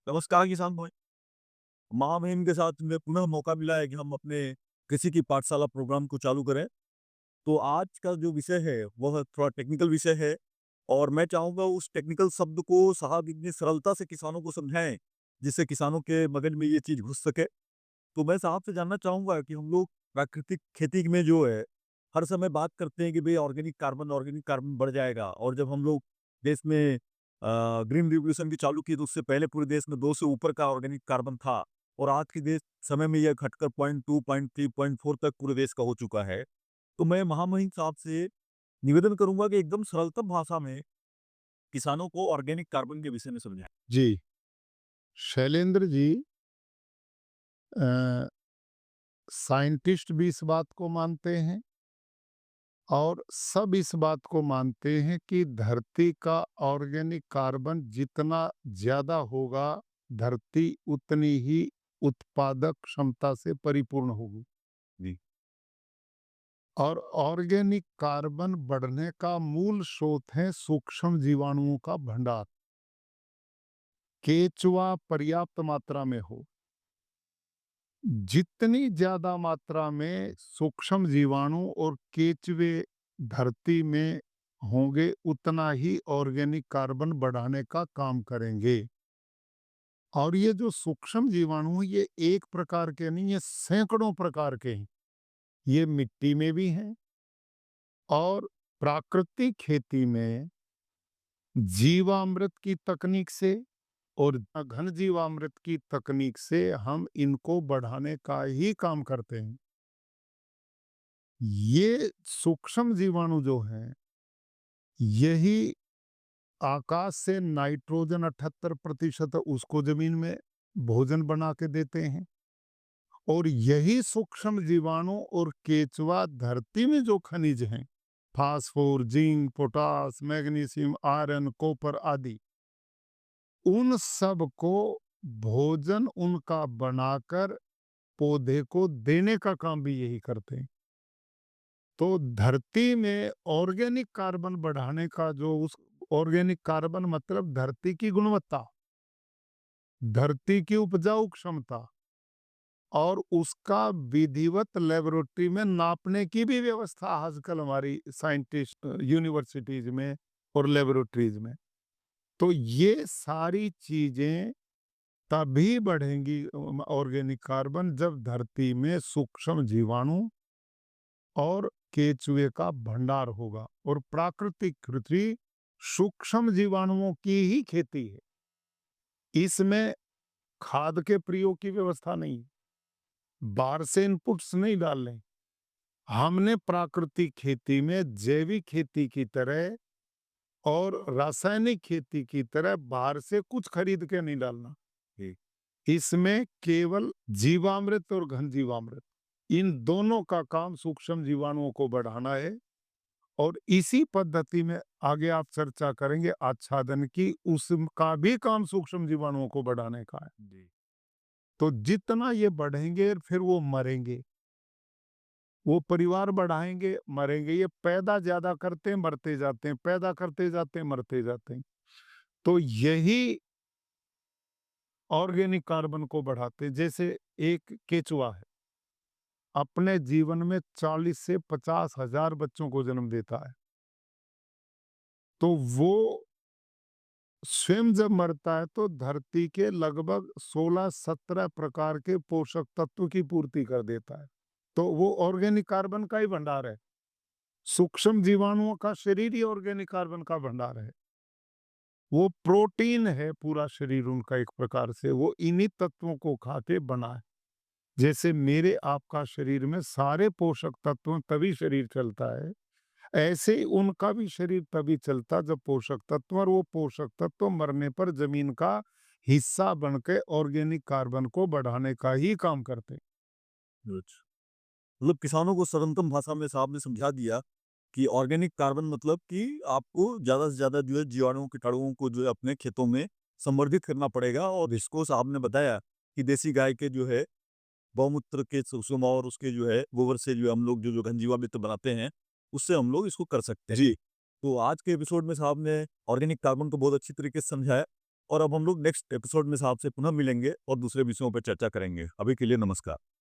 नमस्कार किसान भाई। महामहिम के साथ में पुनः मौका मिला है कि हम अपने कृषि की पाठशाला प्रोग्राम को चालू करें। तो आज का जो विषय है वह थोड़ा टेक्निकल विषय है और मैं चाहूँगा उस टेक्निकल शब्द को साहब इतनी सरलता से किसानों को समझाएँ, जिससे किसानों के मगज में ये चीज़ घुस सके। तो मैं साहब से जानना चाहूँगा कि हम लोग प्राकृतिक खेती में जो है, हर समय बात करते हैं कि भई ऑर्गेनिक कार्बन बढ़ जाएगा और जब हम लोग देश में ग्रीन रिवॉल्यूशन भी चालू की तो उससे पहले पूरे देश में 2 से ऊपर का ऑर्गेनिक कार्बन था और आज के देश समय में यह घटकर 0.2, 0.3, 0.4 तक पूरे देश का हो चुका है। तो मैं महामहिम साहब से निवेदन करूँगा कि एकदम सरलतम भाषा में किसानों को ऑर्गेनिक कार्बन के विषय में समझाएँ। जी, शैलेंद्र जी, साइंटिस्ट भी इस बात को मानते हैं और सब इस बात को मानते हैं कि धरती का ऑर्गेनिक कार्बन जितना ज़्यादा होगा, धरती उतनी ही उत्पादक क्षमता से परिपूर्ण होगी। जी, और ऑर्गेनिक कार्बन बढ़ने का मूल स्रोत है सूक्ष्म जीवाणुओं का भंडार। केचुआ पर्याप्त मात्रा में हो, जितनी ज़्यादा मात्रा में सूक्ष्म जीवाणु और केचुए धरती में होंगे, उतना ही ऑर्गेनिक कार्बन बढ़ाने का काम करेंगे। और ये जो सूक्ष्म जीवाणु हैं, ये एक प्रकार के नहीं, ये सैकड़ों प्रकार के हैं। ये मिट्टी में भी हैं और प्राकृतिक खेती में जीवामृत की तकनीक से और घन जीवामृत की तकनीक से हम इनको बढ़ाने का ही काम करते हैं। ये सूक्ष्म जीवाणु जो हैं, यही आकाश से नाइट्रोजन 78% उसको जमीन में भोजन बना के देते हैं और यही सूक्ष्म जीवाणु और केचुआ धरती में जो खनिज हैं, phosphor, zinc, potash, magnesium, iron, copper आदि, उन सब को भोजन उनका बनाकर पौधे को देने का काम भी यही करते हैं। तो धरती में ऑर्गेनिक कार्बन बढ़ाने का जो उस ऑर्गेनिक कार्बन मतलब धरती की गुणवत्ता, धरती की उपजाऊ क्षमता और उसका विधिवत लेबोरेटरी में नापने की भी व्यवस्था आजकल हमारी साइंटिस्ट यूनिवर्सिटीज में और लेबोरेटरीज में। तो ये सारी चीजें तभी बढ़ेंगी ऑर्गेनिक कार्बन जब धरती में सूक्ष्म जीवाणु और केचुए का भंडार होगा। और प्राकृतिक खेती सूक्ष्म जीवाणुओं की ही खेती है, इसमें खाद के प्रयोग की व्यवस्था नहीं है, बाहर से इनपुट्स नहीं डालने। हमने प्राकृतिक खेती में जैविक खेती की तरह और रासायनिक खेती की तरह बाहर से कुछ खरीद के नहीं डालना। जी। इसमें केवल जीवामृत और घन जीवामृत, इन दोनों का काम सूक्ष्म जीवाणुओं को बढ़ाना है। और इसी पद्धति में आगे आप चर्चा करेंगे आच्छादन की, उसका भी काम सूक्ष्म जीवाणुओं को बढ़ाने का है। जी। तो जितना ये बढ़ेंगे फिर वो मरेंगे, वो परिवार बढ़ाएंगे, मरेंगे। ये पैदा ज्यादा करते हैं, मरते जाते हैं, पैदा करते जाते हैं, मरते जाते हैं। तो यही ऑर्गेनिक कार्बन को बढ़ाते हैं। जैसे एक केचुआ है, अपने जीवन में 40 से 50,000 बच्चों को जन्म देता है। तो वो स्वयं जब मरता है तो धरती के लगभग 16-17 प्रकार के पोषक तत्व की पूर्ति कर देता है। तो वो ऑर्गेनिक कार्बन का ही भंडार है। सूक्ष्म जीवाणुओं का शरीर ही ऑर्गेनिक कार्बन का भंडार है। वो प्रोटीन है, पूरा शरीर उनका एक प्रकार से वो इन्हीं तत्वों को खा के बना है। जैसे मेरे आपका शरीर में सारे पोषक तत्व हैं, तभी शरीर चलता है, ऐसे ही उनका भी शरीर तभी चलता जब पोषक तत्व, और वो पोषक तत्व मरने पर जमीन का हिस्सा बनके ऑर्गेनिक कार्बन को बढ़ाने का ही काम करते हैं। अच्छा। मतलब किसानों को सरलतम भाषा में साहब ने समझा दिया कि ऑर्गेनिक कार्बन मतलब कि आपको ज़्यादा से ज़्यादा जो है जीवाणुओं, कीटाणुओं को जो है अपने खेतों में संवर्धित करना पड़ेगा और इसको साहब ने बताया कि देसी गाय के जो है गौमूत्र के सुसुम और उसके जो है गोबर से जो हम लोग जो जो घनजीवामृत बनाते हैं, उससे हम लोग इसको कर सकते हैं। जी। तो आज के एपिसोड में साहब ने ऑर्गेनिक कार्बन को बहुत अच्छी तरीके से समझाया और अब हम लोग नेक्स्ट एपिसोड में आपसे पुनः मिलेंगे और दूसरे विषयों पर चर्चा करेंगे। अभी के लिए नमस्कार।